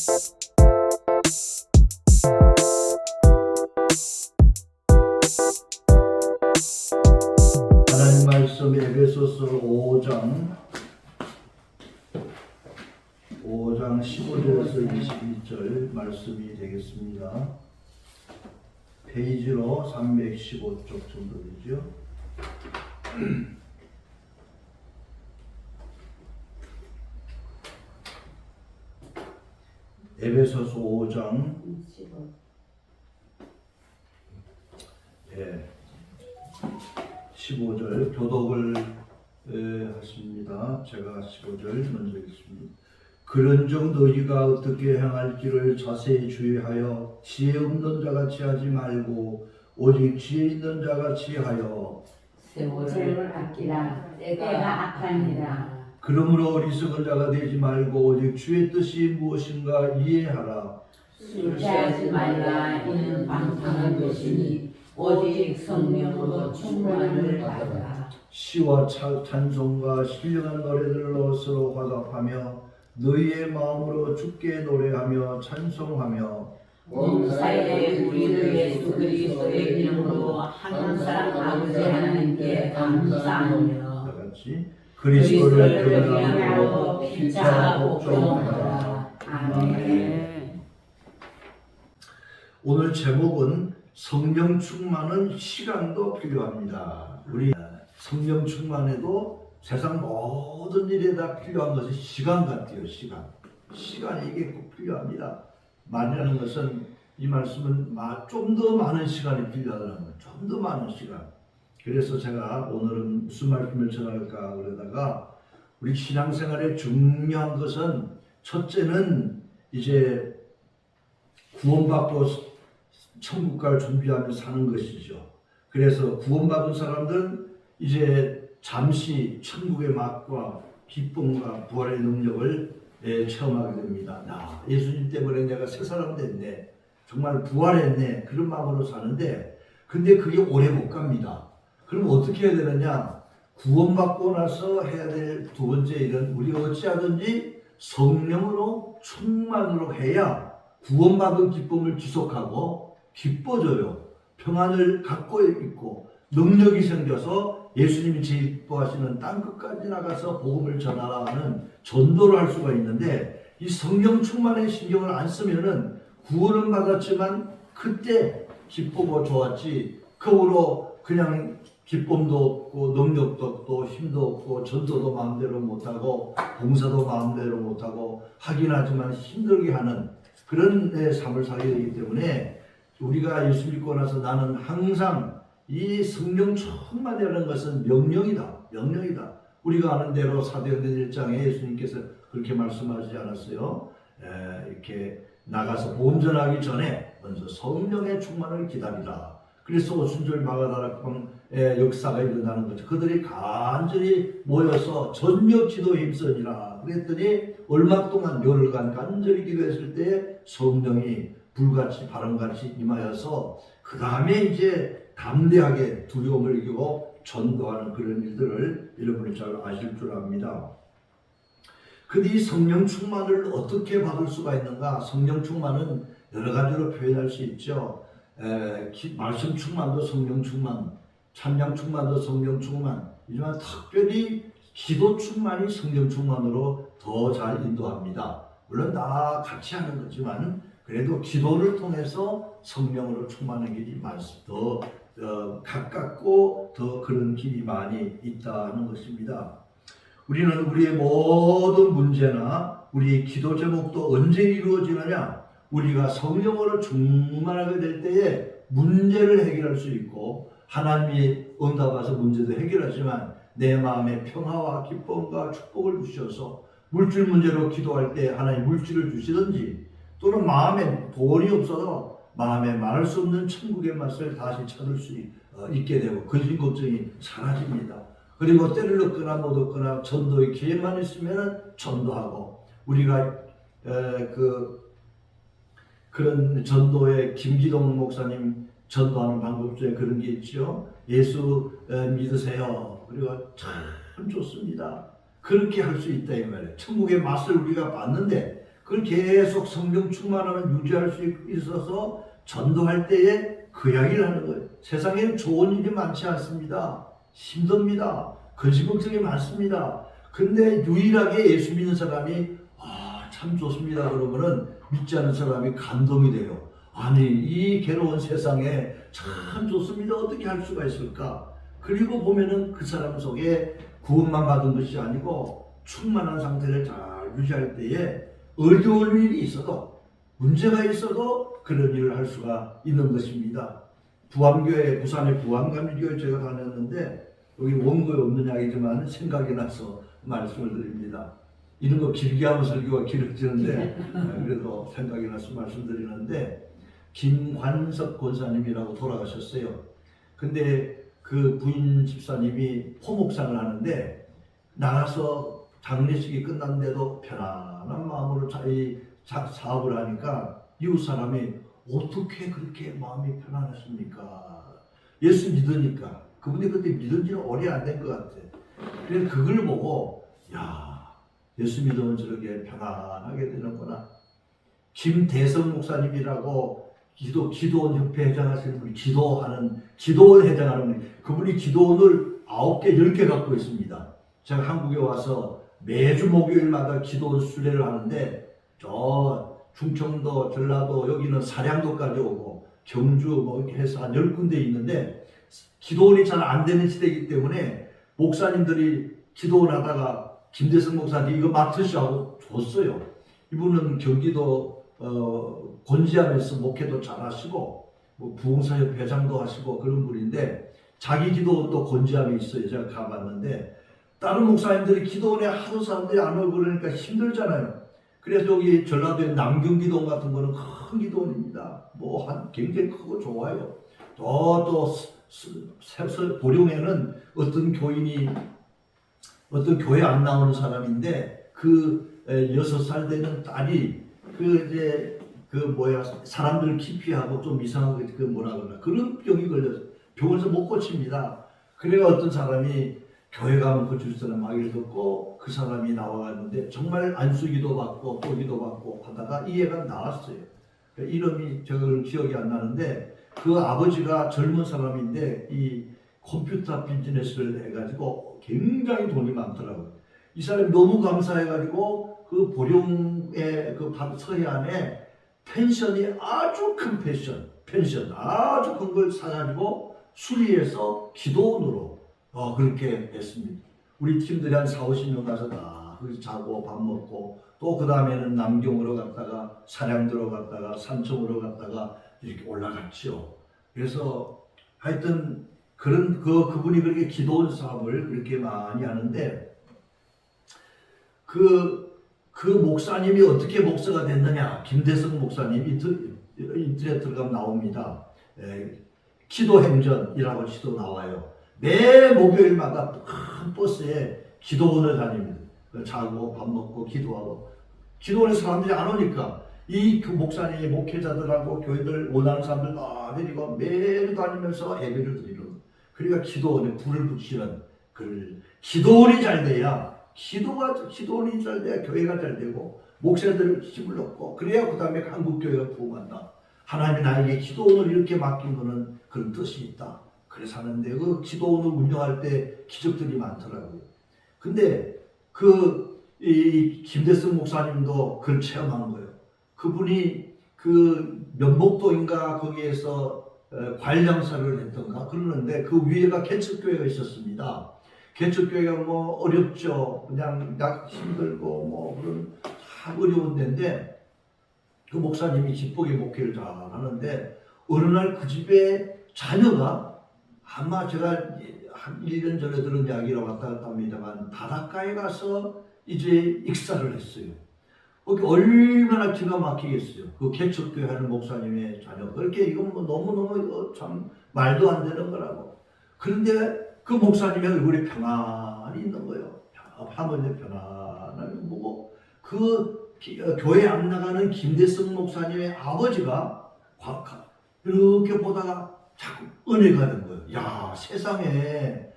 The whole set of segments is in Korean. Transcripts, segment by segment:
하나님 말씀 에베소서 5장 15절에서 22절 말씀이 되겠습니다. 페이지로 315쪽 정도 되죠. 에베소서 5장 15절 교독을 하십니다. 제가 15절 먼저 읽습니다. 그런즉 너희가 어떻게 행할지를 자세히 주의하여 지혜 없는 자같이 하지 말고 오직 지혜 있는 자같이 하여 세월을 아끼라. 때가 악하니라. 그러므로 어리석은 자가 되지 말고 오직 주의 뜻이 무엇인가 이해하라. 술 취하지 말라. 이는 방탕한 것이니 오직 성령으로 충만을 받으라. 시와 찬송과 신령한 노래들로 서로 화답하며 너희의 마음으로 주께 노래하며 찬송하며 몸사에 우리 예수 그리스도의 이름으로 항상 아버지 하나님께 감사하며 다같이 그리스도를 경외하고 경외하고 피차 복종하라. 아멘. 오늘 제목은 성령 충만은 시간도 필요합니다. 우리 성령 충만에도 세상 모든 일에다 필요한 것이 시간 같아요. 시간이 이게 꼭 필요합니다. 말이라는 것은 이 말씀은 좀 더 많은 시간이 필요하다는 거예요. 좀 더 많은 시간. 그래서 제가 오늘은 무슨 말씀을 전할까 그러다가 우리 신앙생활에 중요한 것은 첫째는 이제 구원받고 천국 갈 준비하며 사는 것이죠. 그래서 구원받은 사람들은 이제 잠시 천국의 맛과 기쁨과 부활의 능력을 체험하게 됩니다. 예수님 때문에 내가 새 사람 됐네. 정말 부활했네. 그런 마음으로 사는데 근데 그게 오래 못 갑니다. 그럼 어떻게 해야 되느냐? 구원받고 나서 해야 될 두 번째 일은 우리가 어찌하든지 성령으로 충만으로 해야 구원받은 기쁨을 지속하고 기뻐져요. 평안을 갖고 있고 능력이 생겨서 예수님이 제일 기뻐하시는 땅끝까지 나가서 복음을 전하라는 전도를 할 수가 있는데 이 성령 충만에 신경을 안 쓰면은 구원은 받았지만 그때 기쁘고 좋았지 그 후로 그냥 기쁨도 없고 능력도 없고 힘도 없고 전도도 마음대로 못하고 봉사도 마음대로 못하고 하긴 하지만 힘들게 하는 그런 삶을 살게 되기 때문에 우리가 예수 믿고 나서 나는 항상 이 성령 충만이라는 것은 명령이다. 우리가 아는 대로 사도행전 1장에 예수님께서 그렇게 말씀하시지 않았어요? 이렇게 나가서 복음 전하기 전에 먼저 성령의 충만을 기다리라. 그래서 오순절 마가다락방의 역사가 일어나는 거죠. 그들이 간절히 모여서 전력 기도에 힘쓰니라. 그랬더니 얼마 동안 열흘간 간절히 기도했을 때 성령이 불같이 바람같이 임하여서 그 다음에 이제 담대하게 두려움을 이기고 전도하는 그런 일들을 여러분이 잘 아실 줄 압니다. 근데 이 성령 충만을 어떻게 받을 수가 있는가? 성령 충만은 여러 가지로 표현할 수 있죠. 말씀 충만도 성령 충만, 찬양 충만도 성령 충만, 하지만 특별히 기도 충만이 성령 충만으로 더 잘 인도합니다. 물론 다 같이 하는 거지만 그래도 기도를 통해서 성령으로 충만한 길이 더 가깝고 더 그런 길이 많이 있다는 것입니다. 우리는 우리의 모든 문제나 우리의 기도 제목도 언제 이루어지느냐? 우리가 성령으로 충만하게 될 때에 문제를 해결할 수 있고 하나님이 응답하셔서 문제도 해결하지만 내 마음에 평화와 기쁨과 축복을 주셔서 물질 문제로 기도할 때 하나님 물질을 주시든지 또는 마음에 돈이 없어서 마음에 말할 수 없는 천국의 맛을 다시 찾을 수 있게 되고 근심 걱정이 사라집니다. 그리고 때를 얻거나 못 얻거나 전도의 기회만 있으면 전도하고 우리가 그런 전도에 김기동 목사님 전도하는 방법 중에 그런 게 있죠. 예수 믿으세요. 그리고 참 좋습니다. 그렇게 할 수 있다 이 말이에요. 천국의 맛을 우리가 봤는데 그걸 계속 성령 충만함을 유지할 수 있어서 전도할 때에 그 이야기를 하는 거예요. 세상에는 좋은 일이 많지 않습니다. 힘듭니다. 근심걱정이 많습니다. 근데 유일하게 예수 믿는 사람이 참 좋습니다 그러면은 믿지 않는 사람이 감동이 돼요. 아니 이 괴로운 세상에 참 좋습니다. 어떻게 할 수가 있을까? 그리고 보면은 그 사람 속에 구원만 받은 것이 아니고 충만한 상태를 잘 유지할 때에 어려운 일이 있어도 문제가 있어도 그런 일을 할 수가 있는 것입니다. 부암교회, 부산의 부암감리교회 제가 다녔는데 여기 원고에 없는 이야기지만 생각이 나서 말씀을 드립니다. 이런 거 길게 하면 설교가 길어지는데 그래도 생각이 나서 말씀드리는데 김관석 권사님이라고 돌아가셨어요. 근데 그 부인 집사님이 포목상을 하는데 나가서 장례식이 끝났는데도 편안한 마음으로 사업을 하니까 이웃 사람이 어떻게 그렇게 마음이 편안했습니까? 예수 믿으니까. 그분이 그때 믿은 지는 오래 안 된 것 같아. 그래서 그걸 보고 야 예수 믿으면 저렇게 편안하게 되는구나. 김대성 목사님이라고 기도원 협회 회장하시는 분이 기도원 회장하는 분이 그분이 기도원을 9개, 10개 갖고 있습니다. 제가 한국에 와서 매주 목요일마다 기도원 수례를 하는데 저 충청도, 전라도, 여기는 사량도까지 오고 경주 뭐 이렇게 해서 한 10군데 있는데 기도원이 잘 안 되는 시대이기 때문에 목사님들이 기도원 하다가 김대성 목사님 이거 맡으시라고 줬어요. 이분은 경기도 곤지암에서 목회도 잘 하시고 뭐 부흥사협 회장도 하시고 그런 분인데 자기 기도원도 곤지암에 있어요. 제가 가봤는데 다른 목사님들이 기도원에 하도 사람들이 안 오고 그러니까 힘들잖아요. 그래서 여기 전라도의 남경기도원 같은 거는 큰 기도원입니다. 뭐 한 굉장히 크고 좋아요. 또 보령에는 어떤 교인이 어떤 교회 안 나오는 사람인데 그 6살 되는 딸이 사람들 기피하고 좀 이상하게 그런 병이 걸려서 병원에서 못 고칩니다. 그래가 어떤 사람이 교회 가면 고칠 사람 말을 듣고 그 사람이 나와갔는데 정말 안수기도 받고 또 기도받고 하다가 이 애가 나왔어요. 이름이 저걸 기억이 안 나는데 그 아버지가 젊은 사람인데 이 컴퓨터 비즈니스를 해가지고 굉장히 돈이 많더라고요. 이 사람이 너무 감사해가지고 그 보령의 그 서해안에 펜션이 아주 큰 펜션 아주 큰 걸 사가지고 수리해서 기도원으로 그렇게 했습니다. 우리 팀들이 한 4, 50명 가서 다 거기서 자고 밥 먹고 또 그 다음에는 남경으로 갔다가 사량도로 갔다가 산청으로 갔다가 이렇게 올라갔죠. 그래서 하여튼 그분이 그렇게 기도원 사업을 그렇게 많이 하는데 그 목사님이 어떻게 목사가 됐느냐. 김대성 목사님 인터넷 들어가면 나옵니다. 기도행전이라고 지도 나와요. 매 목요일마다 큰 버스에 기도원을 다닙니다. 자고 밥 먹고 기도하고 기도원에 사람들이 안 오니까 그 목사님이 목회자들하고 교회들 원하는 사람들 다 데리고 매일 다니면서 예배를 드리는 그러니까 기도원에 불을 붙이는 기도원이 잘 돼야 기도원이 잘 돼야 교회가 잘 되고 목사들 힘을 얻고 그래야 그 다음에 한국교회가 부흥한다. 하나님이 나에게 기도원을 이렇게 맡긴 거는 그런 뜻이 있다. 그래서 하는데 그 기도원을 운영할 때 기적들이 많더라고요. 근데 이 김대성 목사님도 그걸 체험한 거예요. 그분이 그 면목도인가 거기에서 관량사를 했던가 그러는데 그 위에가 개척교회가 있었습니다. 개척교회가 뭐 어렵죠. 그냥 힘들고 뭐 그런 참 어려운 데인데 그 목사님이 기쁘게 목회를 잘 하는데 어느 날 그 집에 자녀가 아마 제가 한 1년 전에 들은 이야기로 왔다 갔다 합니다만 바닷가에 가서 이제 익사를 했어요. 거기 얼마나 기가 막히겠어요. 그 개척교회 하는 목사님의 자녀. 그렇게 이건 뭐 너무너무 참 말도 안 되는 거라고. 그런데 그 목사님의 얼굴에 평안이 있는 거예요. 하모니 편안함이 보고 그 교회 안 나가는 김대성 목사님의 아버지가 이렇게 보다가 자꾸 은혜가 된 거예요. 야, 세상에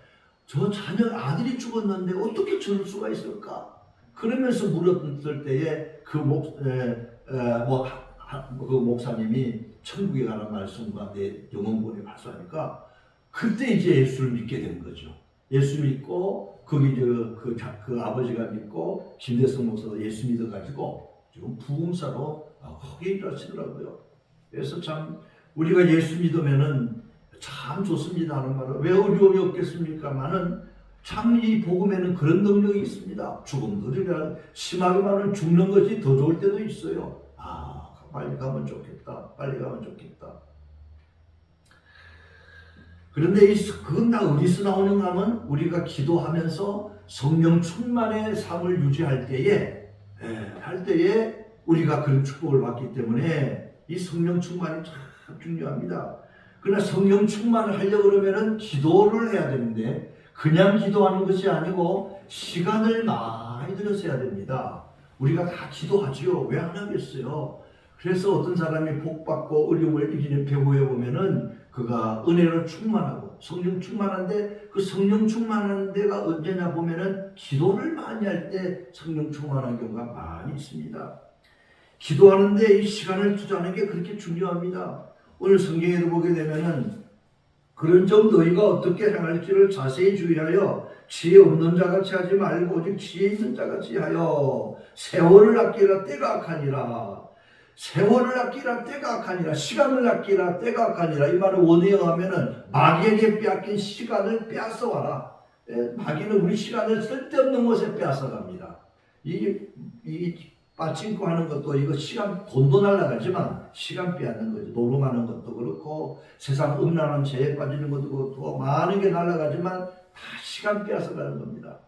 저 자녀 아들이 죽었는데 어떻게 저럴 수가 있을까? 그러면서 물었을 때에 그 목사님이 천국에 관한 말씀과 내 영혼권에 발사하니까 그때 이제 예수를 믿게 된 거죠. 예수 믿고 거기 그 아버지가 믿고 김대성 목사도 예수 믿어가지고 지금 부흥사로 크게 일하시더라고요. 그래서 참 우리가 예수 믿으면은 참 좋습니다 하는 말은 왜 어려움이 없겠습니까만은 참 이 복음에는 그런 능력이 있습니다. 죽음들이라 심하게만은 죽는 것이 더 좋을 때도 있어요. 빨리 가면 좋겠다. 빨리 가면 좋겠다. 그런데 그건 다 어디서 나오는가 하면 우리가 기도하면서 성령 충만의 삶을 유지할 때에 우리가 그런 축복을 받기 때문에 이 성령 충만이 참 중요합니다. 그러나 성령 충만을 하려고 그러면은 기도를 해야 되는데 그냥 기도하는 것이 아니고 시간을 많이 들여서 해야 됩니다. 우리가 다 기도하지요. 왜 안 하겠어요? 그래서 어떤 사람이 복받고 어려움을 이기는 배우에 보면은 그가 은혜로 충만하고 성령 충만한데 그 성령 충만한 데가 언제냐 보면은 기도를 많이 할 때 성령 충만한 경우가 많이 있습니다. 기도하는데 이 시간을 투자하는 게 그렇게 중요합니다. 오늘 성경에도 보게 되면은 그런즉 너희가 어떻게 행할지를 자세히 주의하여 지혜 없는 자같이 하지 말고 오직 지혜 있는 자같이 하여 세월을 아끼라 때가 악하니라. 세월을 아끼라 때가 악하니라. 시간을 아끼라 때가 악하니라. 이 말을 원어에 하면은 마귀에게 빼앗긴 시간을 빼앗아 와라. 마귀는 우리 시간을 쓸데없는 곳에 빼앗아 갑니다. 이 빠친코 하는 것도 이거 시간 돈도 날아가지만 시간 빼앗는 거죠. 노름하는 것도 그렇고 세상 음란한 죄에 빠지는 것도 그렇고 많은 게 날아가지만 다 시간 빼앗아 가는 겁니다.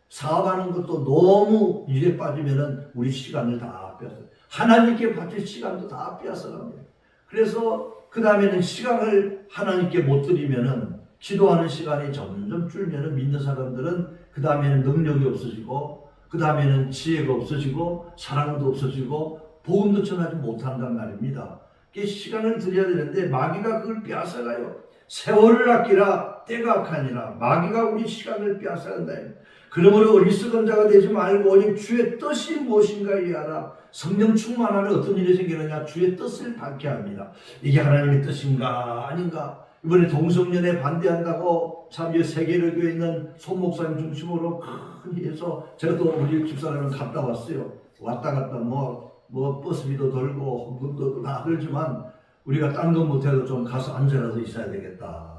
사업하는 것도 너무 일에 빠지면은 우리 시간을 다 빼앗아. 하나님께 바칠 시간도 다 빼앗아 갑니다. 그래서 그 다음에는 시간을 하나님께 못 드리면은 기도하는 시간이 점점 줄면은 믿는 사람들은 그 다음에는 능력이 없어지고 그 다음에는 지혜가 없어지고 사랑도 없어지고 복음도 전하지 못한단 말입니다. 시간을 드려야 되는데 마귀가 그걸 빼앗아가요. 세월을 아끼라 때가 악하니라. 마귀가 우리 시간을 빼앗아간다. 그러므로 어리석은 자가 되지 말고 오직 주의 뜻이 무엇인가 이해하라. 성령 충만하면 어떤 일이 생기느냐. 주의 뜻을 받게 합니다. 이게 하나님의 뜻인가 아닌가. 이번에 동성연애 반대한다고 참 세계를 있는 손 목사님 중심으로 큰 해서 제가 또 우리 집사람은 갔다 왔어요. 왔다 갔다 뭐 버스비도 들고 헌금도 다 들지만 우리가 딴 건 못해도 좀 가서 앉아서 있어야 되겠다.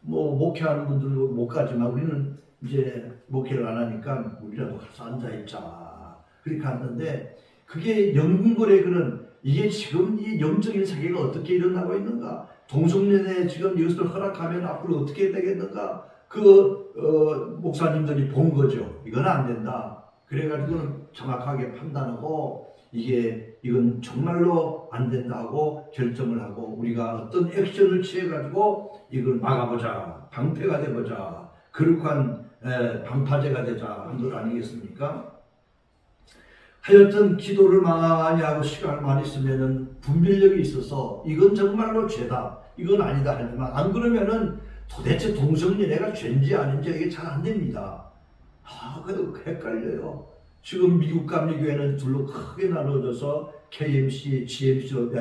목회하는 분들도 못 가지만 우리는 이제 목회를 안 하니까 우리라도 가서 앉아 있자. 그렇게 갔는데 그게 영국의 그런 이게 지금 이 영적인 세계가 어떻게 일어나고 있는가? 동성연애 지금 이것을 허락하면 앞으로 어떻게 되겠는가? 목사님들이 본 거죠. 이건 안 된다. 그래가지고는 정확하게 판단하고 이건 정말로 안 된다고 결정을 하고 우리가 어떤 액션을 취해가지고 이걸 막아보자. 방패가 돼보자. 거룩한 방파제가 되자 한 것 아니겠습니까? 하여튼 기도를 많이 하고 시간을 많이 쓰면은 분별력이 있어서 이건 정말로 죄다. 이건 아니다 하지만 안 그러면은 도대체 동성연애가 죄인지 아닌지 이게 잘 안 됩니다. 그래도 헷갈려요. 지금 미국 감리교회는 둘로 크게 나눠져서 KMC, GMC로,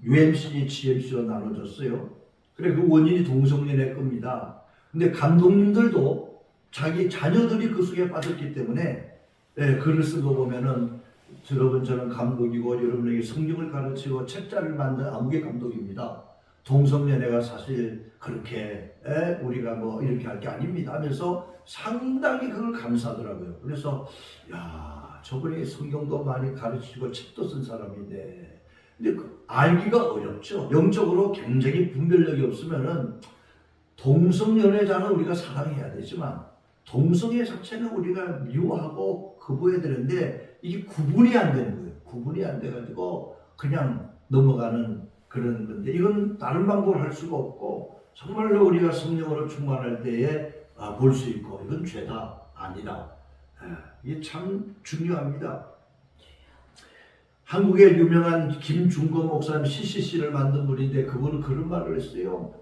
UMC, GMC로 나눠졌어요. 그래 그 원인이 동성연애 겁니다. 근데 감독님들도 자기 자녀들이 그 속에 빠졌기 때문에 글을 쓴 거 보면은 여러분 저는 감독이고 여러분에게 성경을 가르치고 책자를 만든 아무개 감독입니다. 동성연애가 사실 그렇게 우리가 이렇게 할 게 아닙니다 하면서 상당히 그걸 감사하더라고요. 그래서 저분이 성경도 많이 가르치고 책도 쓴 사람인데 근데 알기가 어렵죠. 영적으로 굉장히 분별력이 없으면은 동성연애자는 우리가 사랑해야 되지만 동성애 자체는 우리가 미워하고 거부해야 되는데 이게 구분이 안 되는 거예요. 구분이 안 돼가지고 그냥 넘어가는 그런 건데 이건 다른 방법을 할 수가 없고 정말로 우리가 성령으로 충만할 때에 볼 수 있고 이건 죄다 아니다. 이게 참 중요합니다. 한국의 유명한 김중거 목사님 CCC를 만든 분인데 그분은 그런 말을 했어요.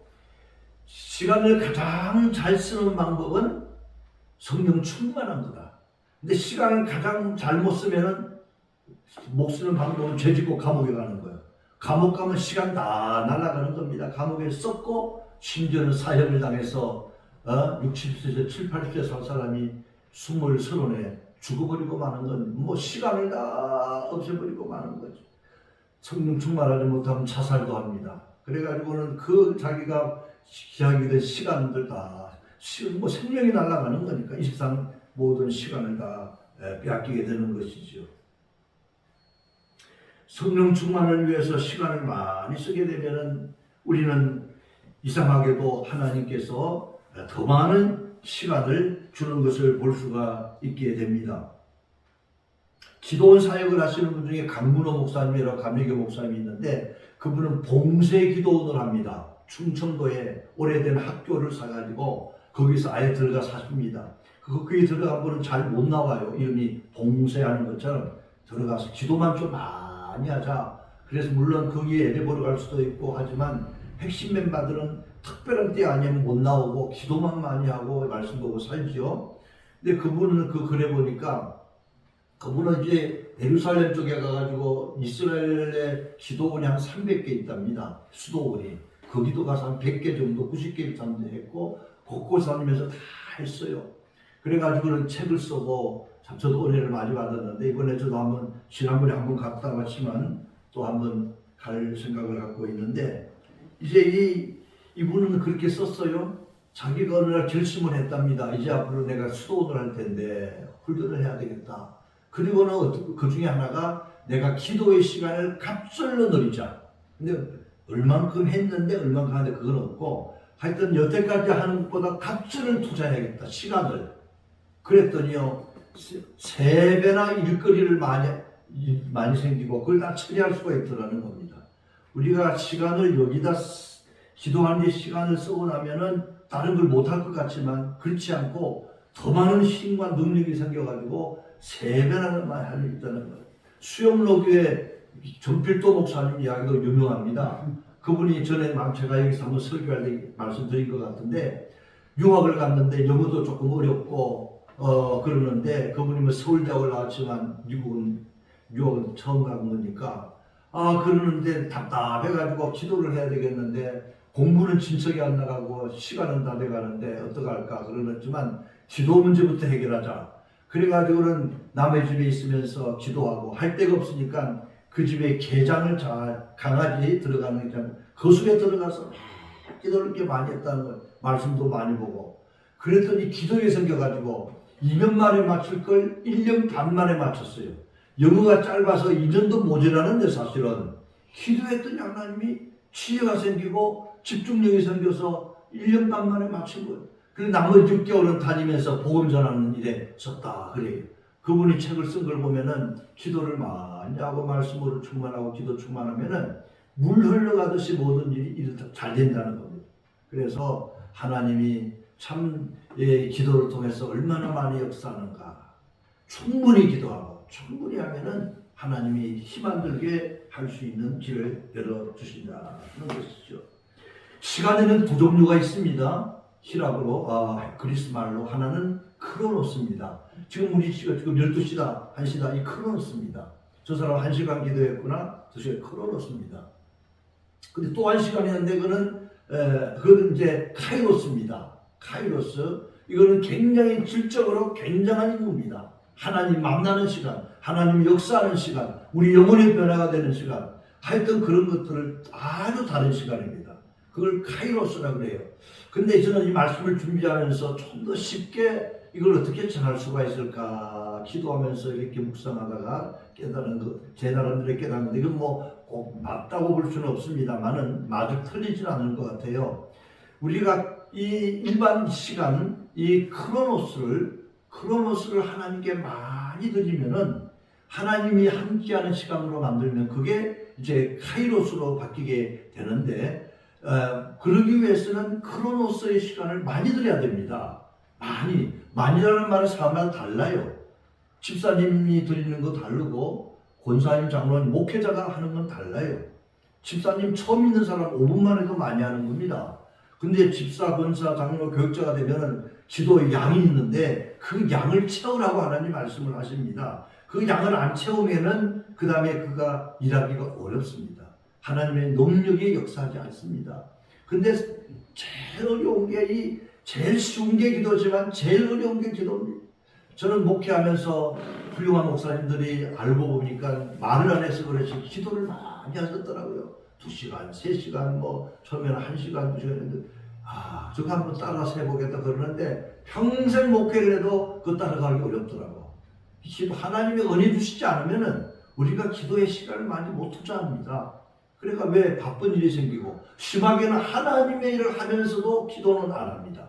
시간을 가장 잘 쓰는 방법은 성령 충만한 거다. 근데 시간을 가장 잘못 쓰면은 못 쓰는 방법은 죄 짓고 감옥에 가는 거예요. 감옥 가면 시간 다 날아가는 겁니다. 감옥에 썩고 심지어는 사형을 당해서 60세, 7, 80세 살 사람이 20, 30에 죽어버리고 마는 건 뭐 시간을 다 없애버리고 마는 거죠. 성령 충만하지 못하면 자살도 합니다. 그래가지고는 그 자기가 기약이 된 시간들 다 뭐 생명이 날아가는 거니까 이 세상 모든 시간을 다 빼앗기게 되는 것이죠. 성령 충만을 위해서 시간을 많이 쓰게 되면은 우리는 이상하게도 하나님께서 더 많은 시간을 주는 것을 볼 수가 있게 됩니다. 기도원 사역을 하시는 분 중에 강문호 목사님이라고 감리교 목사님이 있는데 그분은 봉쇄 기도원을 합니다. 충청도에 오래된 학교를 사가지고 거기서 아예 들어가 사십니다. 거기 들어간 분은 잘 못 나와요. 이름이 봉쇄하는 것처럼 들어가서 기도만 좀 많이 하자. 그래서 물론 거기에 예배 보러 갈 수도 있고 하지만 핵심 멤버들은 특별한 때 아니면 못 나오고 기도만 많이 하고 말씀 보고 살죠. 근데 그분은 그 글에 보니까 그분은 이제 예루살렘 쪽에 가가지고 이스라엘에 기도원이 한 300개 있답니다. 수도원이. 거기도 가서 한 100개 정도, 90개 정도 했고 곳곳 다니면서 다 했어요. 그래가지고는 책을 쓰고 저도 은혜를 많이 받았는데 이번에 저도 지난번에 한번 갔다 왔지만 또 한번 갈 생각을 갖고 있는데 이제 이분은 그렇게 썼어요. 자기가 어느 날 결심을 했답니다. 이제 앞으로 내가 수도원을 할 텐데 훈련을 해야 되겠다. 그리고는 그 중에 하나가 내가 기도의 시간을 갑절로 늘리자. 근데 얼만큼 했는데 얼만큼 하는데 그건 없고 하여튼 여태까지 하는 것보다 갑절을 투자해야겠다. 시간을. 그랬더니요. 3배나 일거리를 많이 생기고 그걸 다 처리할 수가 있더라는 겁니다. 우리가 시간을 여기다 기도하는 데 시간을 쓰고 나면은 다른 걸 못할 것 같지만 그렇지 않고 더 많은 힘과 능력이 생겨가지고 3배나 많이 할 수 있다는 거예요. 수영로교의 정필도 목사님 이야기도 유명합니다. 그분이 전에 제가 여기서 한번 설교할 때 말씀드린 것 같은데 유학을 갔는데 영어도 조금 어렵고 그러는데 그분이 뭐 서울대학을 나왔지만 미국은 유학은 처음 간 거니까 그러는데 답답해가지고 기도를 해야 되겠는데 공부는 진척이 안 나가고 시간은 다 돼가는데 어떡할까 그러는지만 기도 문제부터 해결하자. 그래가지고는 남의 집에 있으면서 기도하고 할 데가 없으니까 그 집에 게장을 강아지 들어가는 게장 그 속에 들어가서 기도를 꽤 많이 했다는 거예요. 말씀도 많이 보고 그랬더니 기도에 생겨가지고 2년 만에 맞출 걸 1년 반 만에 맞췄어요. 영어가 짧아서 2년도 모자라는데 사실은 기도했더니 하나님이 치유가 생기고 집중력이 생겨서 1년 반 만에 맞춘 거예요. 그리고 나머지 6개월은 다니면서 복음 전하는 일에 썼다 그래요. 그분이 책을 쓴 걸 보면은 기도를 많이 하고 말씀으로 충만하고 기도 충만하면은 물 흘러가듯이 모든 일이 잘 된다는 겁니다. 그래서 하나님이 참 기도를 통해서 얼마나 많이 역사하는가. 충분히 기도하고 충분히 하면은 하나님이 힘 안 들게 할 수 있는 길을 열어주신다는 것이죠. 시간에는 두 종류가 있습니다. 히랍으로 그리스 말로 하나는 크로노스입니다. 지금 우리 시간 지금 12시다 1시다 이 크로노스입니다. 저 사람 1시간 기도했구나 2시간 크로노스입니다. 근데 또 1시간 했는데 그거는 이제 카이로스입니다. 카이로스 이거는 굉장히 질적으로 굉장한 임무입니다. 하나님 만나는 시간, 하나님 역사하는 시간, 우리 영혼의 변화가 되는 시간, 하여튼 그런 것들을 아주 다른 시간입니다. 그걸 카이로스라고 그래요. 근데 저는 이 말씀을 준비하면서 좀 더 쉽게 이걸 어떻게 전할 수가 있을까 기도하면서 이렇게 묵상하다가 깨달은 거, 제 나름대로 깨달은데 이건 뭐 꼭 맞다고 볼 수는 없습니다만은 마저 틀리진 않을 것 같아요. 우리가 이 일반 시간, 이 크로노스를 하나님께 많이 드리면은 하나님이 함께하는 시간으로 만들면 그게 이제 카이로스로 바뀌게 되는데 그러기 위해서는 크로노스의 시간을 많이 드려야 됩니다. 많이라는 말은 사람마다 달라요. 집사님이 드리는 거 다르고 권사님, 장로님, 목회자가 하는 건 달라요. 집사님 처음 있는 사람 5분만 해도 많이 하는 겁니다. 근데 집사, 권사, 장로, 교육자가 되면은 기도의 양이 있는데 그 양을 채우라고 하나님 말씀을 하십니다. 그 양을 안 채우면은 그 다음에 그가 일하기가 어렵습니다. 하나님의 능력이 역사하지 않습니다. 근데 제일 어려운 게 제일 쉬운 게 기도지만 제일 어려운 게 기도입니다. 저는 목회하면서 훌륭한 목사님들이 알고 보니까 말을 안 해서 그렇지 기도를 많이 하셨더라고요. 2시간, 3시간, 뭐 처음에는 1시간, 2시간 했는데 저거 한번 따라서 해보겠다 그러는데 평생 목회를 해도 그거 따라가기 어렵더라고. 하나님이 은혜 주시지 않으면은 우리가 기도에 시간을 많이 못 투자합니다. 그러니까 왜 바쁜 일이 생기고 심하게는 하나님의 일을 하면서도 기도는 안 합니다.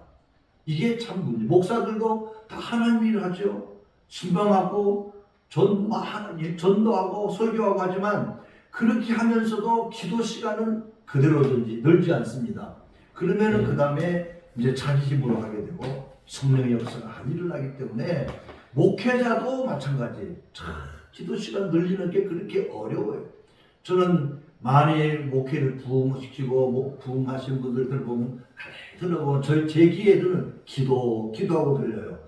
이게 참 문제. 목사들도 다 하나님 일을 하죠. 신방하고 전도하고 설교하고 하지만 그렇게 하면서도 기도 시간은 그대로든지 늘지 않습니다. 그러면은 그 다음에 이제 자기 힘으로 하게 되고 성령의 역사가 안 일어나기 때문에 목회자도 마찬가지. 기도 시간 늘리는 게 그렇게 어려워요. 저는 많이 목회를 부흥시키고 부흥하신 분들 들어보면 제 귀에는 기도하고 들려요.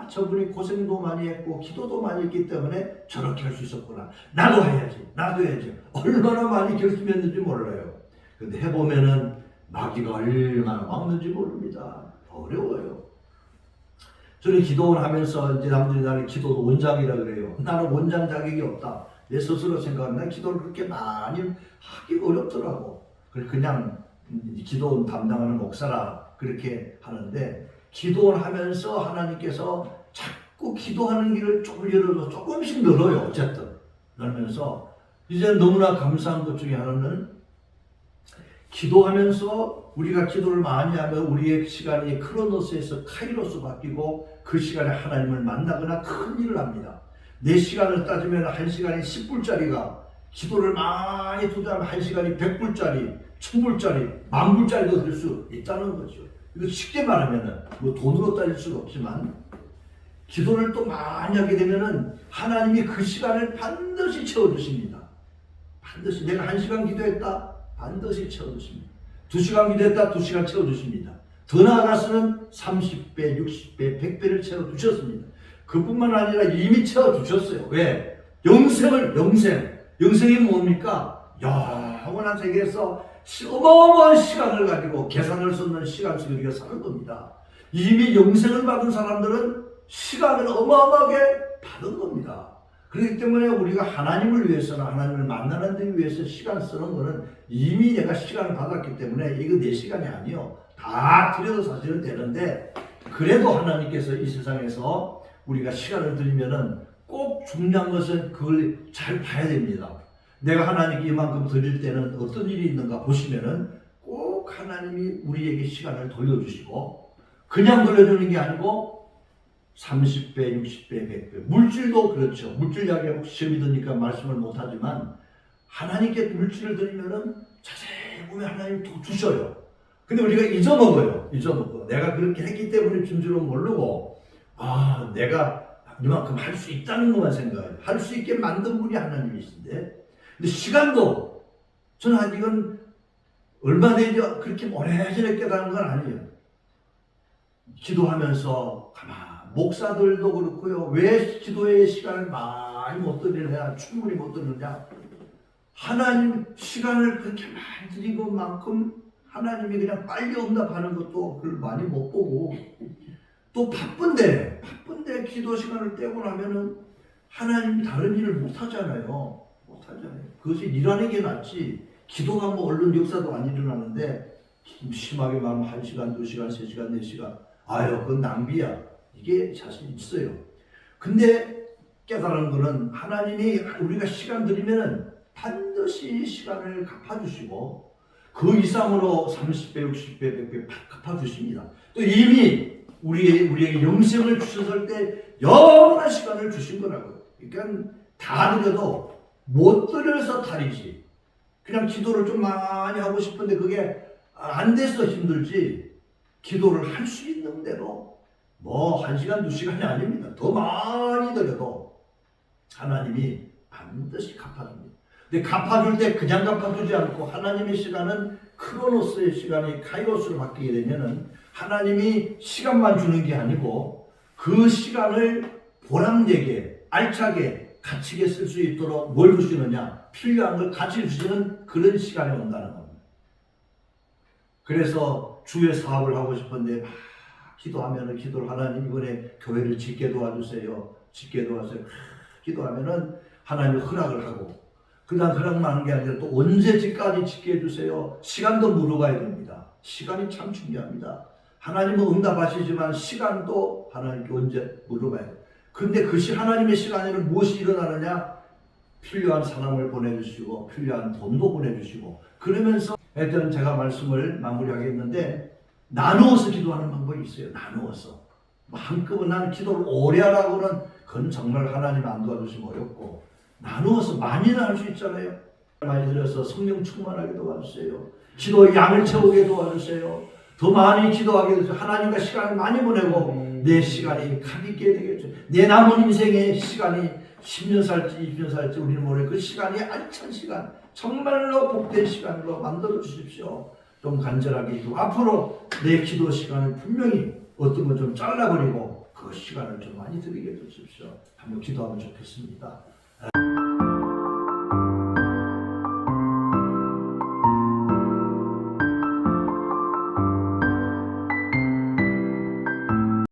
저분이 고생도 많이 했고 기도도 많이 했기 때문에 저렇게 할 수 있었구나. 나도 해야지. 얼마나 많이 결심했는지 몰라요. 근데 해보면은 마귀가 얼마나 막는지 모릅니다. 어려워요. 저는 기도원 하면서 이제 남들이 나를 기도 원장이라 그래요. 나는 원장 자격이 없다. 내 스스로 생각하면 기도를 그렇게 많이 하기 어렵더라고. 그냥 기도원 담당하는 목사라 그렇게 하는데 기도원 하면서 하나님께서 자꾸 기도하는 길을 조금 열어서 조금씩 늘어요. 어쨌든 늘면서 이제 너무나 감사한 것 중에 하나는 기도하면서 우리가 기도를 많이 하면 우리의 시간이 크로노스에서 카이로스 바뀌고 그 시간에 하나님을 만나거나 큰 일을 합니다. 내 시간을 따지면 1시간이 10불짜리가 기도를 많이 투자하면 1시간이 100불짜리, 1000불짜리, 10,000불짜리도 될 수 있다는 거죠. 이거 쉽게 말하면 뭐 돈으로 따질 수는 없지만 기도를 또 많이 하게 되면은 하나님이 그 시간을 반드시 채워주십니다. 반드시 내가 1시간 기도했다. 반드시 채워주십니다. 2시간 기도했다. 2시간 채워주십니다. 더 나아가서는 30배, 60배, 100배를 채워주셨습니다. 그뿐만 아니라 이미 채워주셨어요. 왜? 영생이 뭡니까? 영원한 세계에서 어마어마한 시간을 가지고 계산할 수 없는 시간 속에 우리가 사는 겁니다. 이미 영생을 받은 사람들은 시간을 어마어마하게 받은 겁니다. 그렇기 때문에 우리가 하나님을 위해서나 하나님을 만나는 데 위해서 시간 쓰는 거는 이미 내가 시간을 받았기 때문에 이거 내 시간이 아니요. 다 드려도 사실은 되는데 그래도 하나님께서 이 세상에서 우리가 시간을 드리면은 꼭 중요한 것은 그걸 잘 봐야 됩니다. 내가 하나님께 이만큼 드릴 때는 어떤 일이 있는가 보시면은 꼭 하나님이 우리에게 시간을 돌려주시고 그냥 돌려주는 게 아니고 30배, 60배, 100배. 물질도 그렇죠. 물질 이야기가 혹시 시험이 드니까 말씀을 못하지만 하나님께 물질을 드리면은 자세히 보면 하나님 또 주셔요. 근데 우리가 잊어먹어요. 내가 그렇게 했기 때문에 준 줄은 모르고 내가 이만큼 할 수 있다는 것만 생각해요. 할 수 있게 만든 분이 하나님이신데 근데 시간도 저는 이건 얼마 되죠? 그렇게 오래전에 깨달은 건 아니에요. 기도하면서 목사들도 그렇고요. 왜 기도의 시간을 많이 못 드리느냐, 충분히 못 드리느냐. 하나님 시간을 그렇게 많이 드린 것만큼 하나님이 그냥 빨리 응답하는 것도 그걸 많이 못 보고 또 바쁜데 기도 시간을 떼고 나면은 하나님이 다른 일을 못 하잖아요. 그것이 일하는 게 낫지. 기도가 뭐 얼른 역사도 안 일어나는데 심하게 말하면 1시간, 2시간, 3시간, 4시간 그건 낭비야. 이게 자신 있어요. 근데 깨달은 거는 하나님이 우리가 시간 들이면은 반드시 시간을 갚아주시고 그 이상으로 30배, 60배, 100배 갚아주십니다. 또 이미 우리에게 영생을 주셨을 때 영원한 시간을 주신 거라고요. 그러니까 다 드려도 못 드려서 탈이지. 그냥 기도를 좀 많이 하고 싶은데 그게 안 돼서 힘들지. 기도를 할 수 있는 대로 1시간, 2시간이 아닙니다. 더 많이 드려도 하나님이 반드시 갚아줍니다. 근데 갚아줄 때 그냥 갚아주지 않고 하나님의 시간은 크로노스의 시간이 카이로스로 바뀌게 되면은 하나님이 시간만 주는 게 아니고 그 시간을 보람되게 알차게 가치게 쓸 수 있도록 뭘 주시느냐? 필요한 걸 같이 주시는 그런 시간이 온다는 겁니다. 그래서 주의 사업을 하고 싶은데 막 기도하면은 기도를 하나님 이번에 교회를 짓게 도와주세요. 짓게 도와주세요. 기도하면은 하나님이 허락을 하고 그냥 허락만 하는 게 아니라 또 언제까지 짓게 해주세요. 시간도 물어봐야 됩니다. 시간이 참 중요합니다. 하나님은 응답하시지만 시간도 하나님께 언제 물어봐야 돼요. 근데 그것이 하나님의 시간에는 무엇이 일어나느냐? 필요한 사람을 보내주시고 필요한 돈도 보내주시고 그러면서 하여튼 제가 말씀을 마무리하겠는데 나누어서 기도하는 방법이 있어요. 나누어서 한꺼번에 나는 기도를 오래 하라고는 그건 정말 하나님 안 도와주시면 어렵고 나누어서 많이는 할 수 있잖아요. 많이 들어서 성령 충만하게 도와주세요. 기도의 양을 채우게 도와주세요. 더 많이 기도하게 해주세요. 하나님과 시간을 많이 보내고 내 시간이 값있게 되겠죠. 내 남은 인생의 시간이 10년 살지 20년 살지 우리는 모르는 그 시간이 알찬 시간 정말로 복된 시간으로 만들어 주십시오. 좀 간절하게 기도. 앞으로 내 기도 시간을 분명히 어떤 건 좀 잘라버리고 그 시간을 좀 많이 드리게 해주십시오. 한번 기도하면 좋겠습니다.